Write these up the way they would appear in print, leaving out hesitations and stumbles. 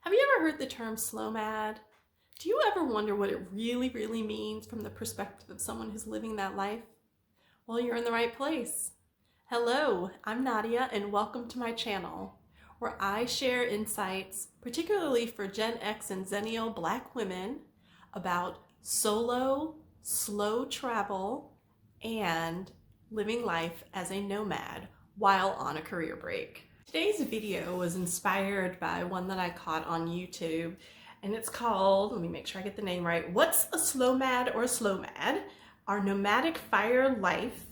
Have you ever heard the term slowmad? Do you ever wonder what it really means from the perspective of someone who's living that life? Well, you're in the right place. Hello, I'm Nadia and welcome to my channel, where I share insights, particularly for Gen X and Xennial Black women, about solo, slow travel, and living life as a nomad while on a career break. Today's video was inspired by one that I caught on YouTube, and it's called, let me make sure I get the name right, What's a Slowmad or a Slowmad? Our Nomadic Fire Life,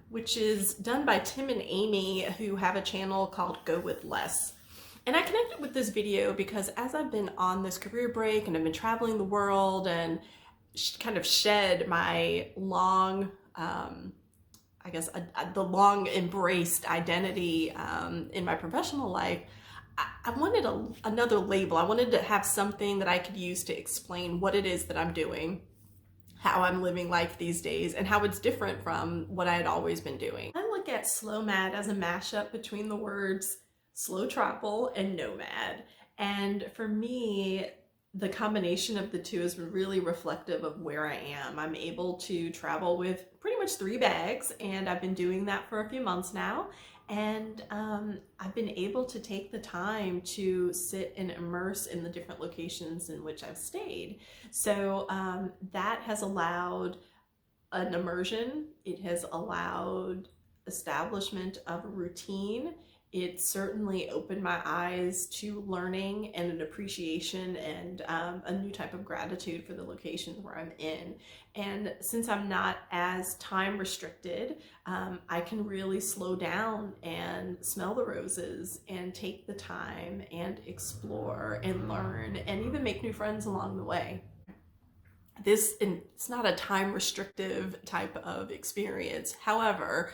which is done by Tim and Amy, who have a channel called Go With Less. And I connected with this video because as I've been on this career break and I've been traveling the world and kind of shed my long, the long embraced identity in my professional life, I wanted another label. I wanted to have something that I could use to explain what it is that I'm doing, how I'm living life these days, and how it's different from what I had always been doing. I look at slowmad as a mashup between the words slow travel and nomad. And for me, the combination of the two is really reflective of where I am. I'm able to travel with pretty much 3 bags, and I've been doing that for a few months now. And I've been able to take the time to sit and immerse in the different locations in which I've stayed. So that has allowed an immersion. It has allowed establishment of a routine. It certainly opened my eyes to learning and an appreciation and a new type of gratitude for the locations where I'm in. And since I'm not as time restricted, I can really slow down and smell the roses and take the time and explore and learn and even make new friends along the way. It's not a time restrictive type of experience. However,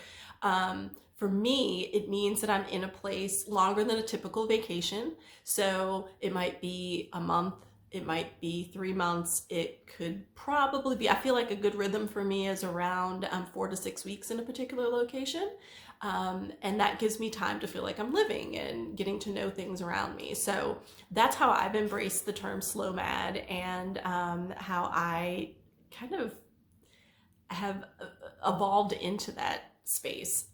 for me, it means that I'm in a place longer than a typical vacation. So it might be a month, it might be 3 months, it could probably be, I feel like a good rhythm for me is around 4 to 6 weeks in a particular location. And that gives me time to feel like I'm living and getting to know things around me. So that's how I've embraced the term slowmad, and how I kind of have evolved into that space.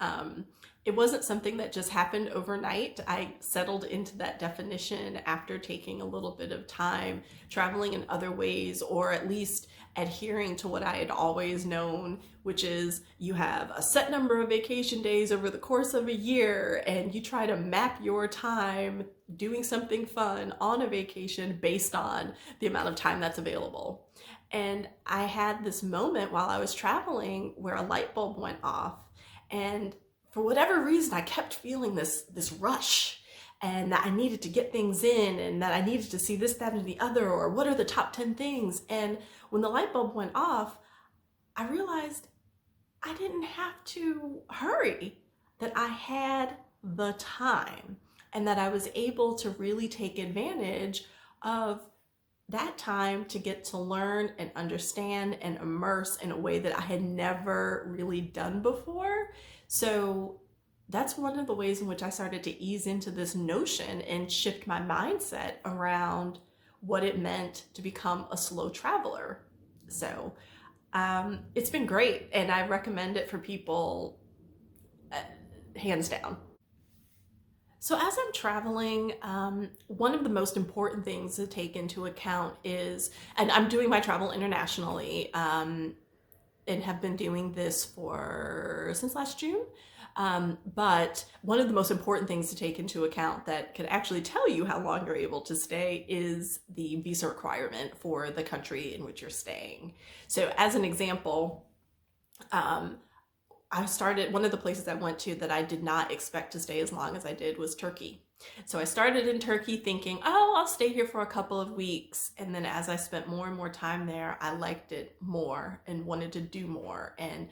It wasn't something that just happened overnight. I settled into that definition after taking a little bit of time traveling in other ways, or at least adhering to what I had always known, which is you have a set number of vacation days over the course of a year, and you try to map your time doing something fun on a vacation based on the amount of time that's available. And I had this moment while I was traveling where a light bulb went off, and for whatever reason, I kept feeling this rush, and that I needed to get things in, and that I needed to see this, that, and the other, or what are the top 10 things. And when the light bulb went off, I realized I didn't have to hurry, that I had the time, and that I was able to really take advantage of that time to get to learn and understand and immerse in a way that I had never really done before. So that's one of the ways in which I started to ease into this notion and shift my mindset around what it meant to become a slow traveler. So it's been great, and I recommend it for people, hands down. So as I'm traveling, one of the most important things to take into account is, and I'm doing my travel internationally, and have been doing this since last June. But one of the most important things to take into account that can actually tell you how long you're able to stay is the visa requirement for the country in which you're staying. So as an example, one of the places I went to that I did not expect to stay as long as I did was Turkey. So I started in Turkey thinking, oh, I'll stay here for a couple of weeks. And then as I spent more and more time there, I liked it more and wanted to do more, and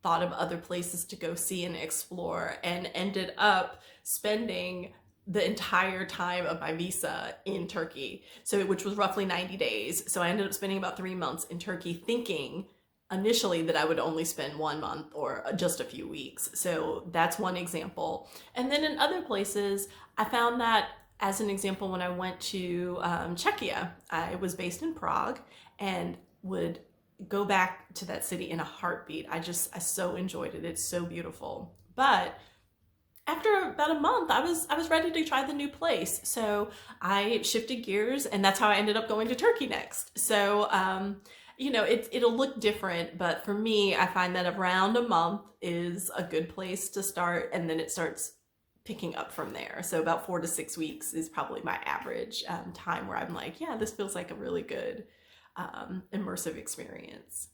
thought of other places to go see and explore, and ended up spending the entire time of my visa in Turkey, which was roughly 90 days. So I ended up spending about 3 months in Turkey, thinking initially that I would only spend 1 month or just a few weeks. So that's one example. And then in other places, I found that As an example, when I went to Czechia, I was based in Prague and would go back to that city in a heartbeat. I so enjoyed it. It's so beautiful. But after about a month, I was ready to try the new place. So I shifted gears, and that's how I ended up going to Turkey next. So it'll look different, but for me, I find that around a month is a good place to start, and then it starts picking up from there. So about 4 to 6 weeks is probably my average time where I'm like, yeah, this feels like a really good immersive experience.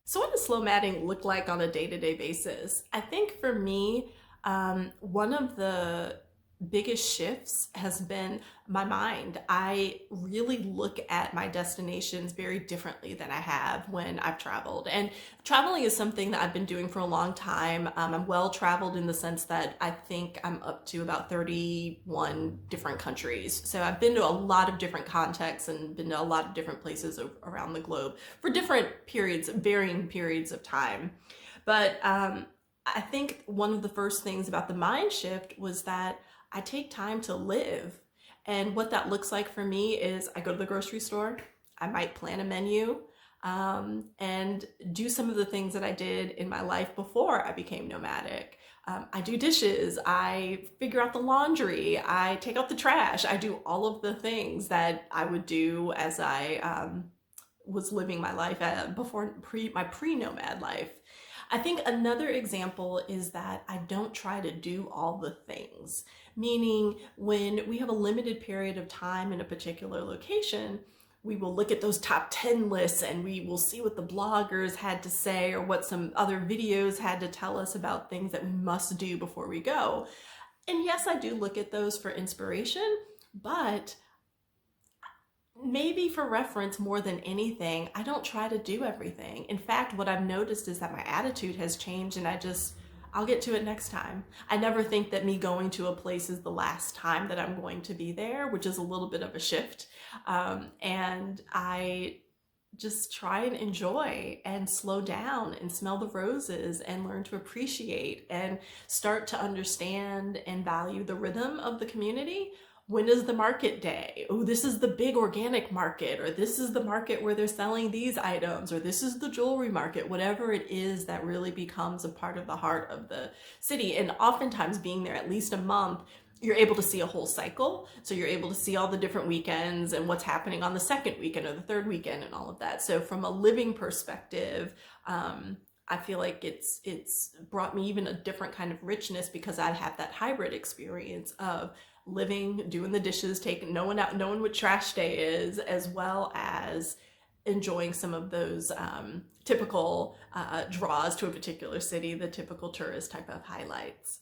So what does slow matting look like on a day-to-day basis? I think for me, one of the biggest shifts has been my mind. I really look at my destinations very differently than I have when I've traveled. And traveling is something that I've been doing for a long time. I'm well traveled in the sense that I think I'm up to about 31 different countries. So I've been to a lot of different contexts and been to a lot of different places around the globe for different periods, varying periods of time. But I think one of the first things about the mind shift was that I take time to live. And what that looks like for me is I go to the grocery store, I might plan a menu, and do some of the things that I did in my life before I became nomadic. I do dishes, I figure out the laundry, I take out the trash, I do all of the things that I would do as I was living my life before my pre-nomad life. I think another example is that I don't try to do all the things, meaning when we have a limited period of time in a particular location, we will look at those top 10 lists and we will see what the bloggers had to say or what some other videos had to tell us about things that we must do before we go. And yes, I do look at those for inspiration, but maybe for reference more than anything, I don't try to do everything. In fact, what I've noticed is that my attitude has changed and I'll get to it next time. I never think that me going to a place is the last time that I'm going to be there, which is a little bit of a shift. And I just try and enjoy and slow down and smell the roses and learn to appreciate and start to understand and value the rhythm of the community. When is the market day? Oh, this is the big organic market, or this is the market where they're selling these items, or this is the jewelry market, whatever it is that really becomes a part of the heart of the city. And oftentimes being there at least a month, you're able to see a whole cycle. So you're able to see all the different weekends and what's happening on the second weekend or the third weekend and all of that. So from a living perspective, I feel like it's brought me even a different kind of richness because I have that hybrid experience of living, doing the dishes, knowing what trash day is, as well as enjoying some of those typical draws to a particular city, the typical tourist type of highlights.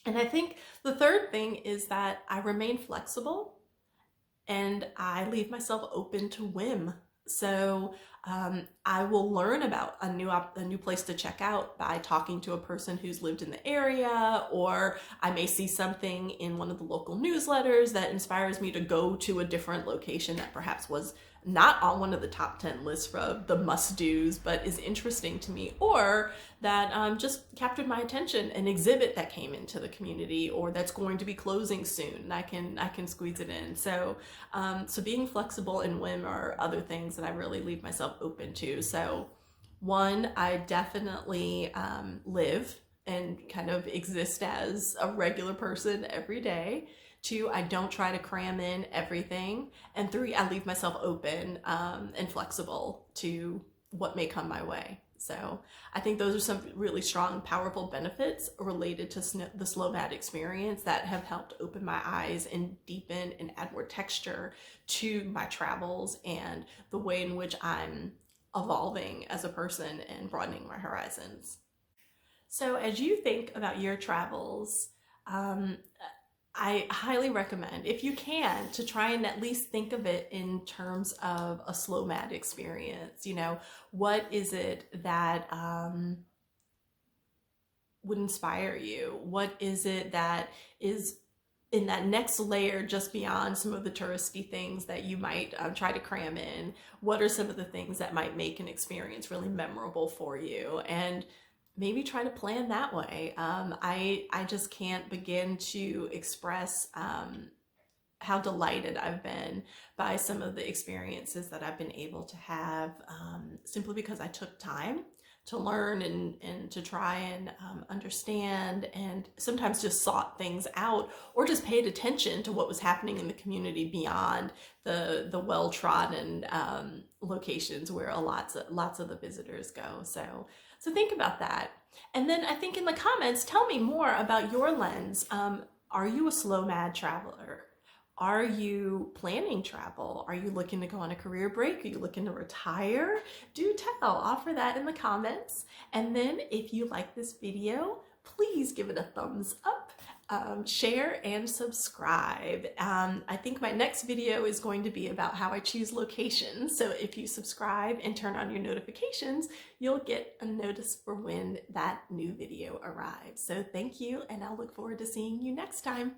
And I think the third thing is that I remain flexible and I leave myself open to whim. So I will learn about a new place to check out by talking to a person who's lived in the area, or I may see something in one of the local newsletters that inspires me to go to a different location that perhaps was not on one of the top 10 lists for the must-dos, but is interesting to me, or that just captured my attention, an exhibit that came into the community or that's going to be closing soon, and I can squeeze it in. So being flexible and whim are other things that I really leave myself open to. So one, I definitely live and kind of exist as a regular person every day. 2, I don't try to cram in everything. And 3, I leave myself open and flexible to what may come my way. So I think those are some really strong, powerful benefits related to the slowmad experience that have helped open my eyes and deepen and add more texture to my travels and the way in which I'm evolving as a person and broadening my horizons. So as you think about your travels, I highly recommend, if you can, to try and at least think of it in terms of a slowmad experience. You know, what is it that would inspire you? What is it that is in that next layer just beyond some of the touristy things that you might try to cram in? What are some of the things that might make an experience really memorable for you? And maybe try to plan that way. I just can't begin to express how delighted I've been by some of the experiences that I've been able to have, simply because I took time to learn and to try and understand, and sometimes just sought things out or just paid attention to what was happening in the community beyond the well-trodden locations where lots of the visitors go. So think about that. And then I think in the comments, tell me more about your lens. Are you a slowmad traveler? Are you planning travel? Are you looking to go on a career break? Are you looking to retire? Do tell, offer that in the comments. And then if you like this video, please give it a thumbs up, share and subscribe. I think my next video is going to be about how I choose locations. So if you subscribe and turn on your notifications, you'll get a notice for when that new video arrives. So thank you, and I'll look forward to seeing you next time.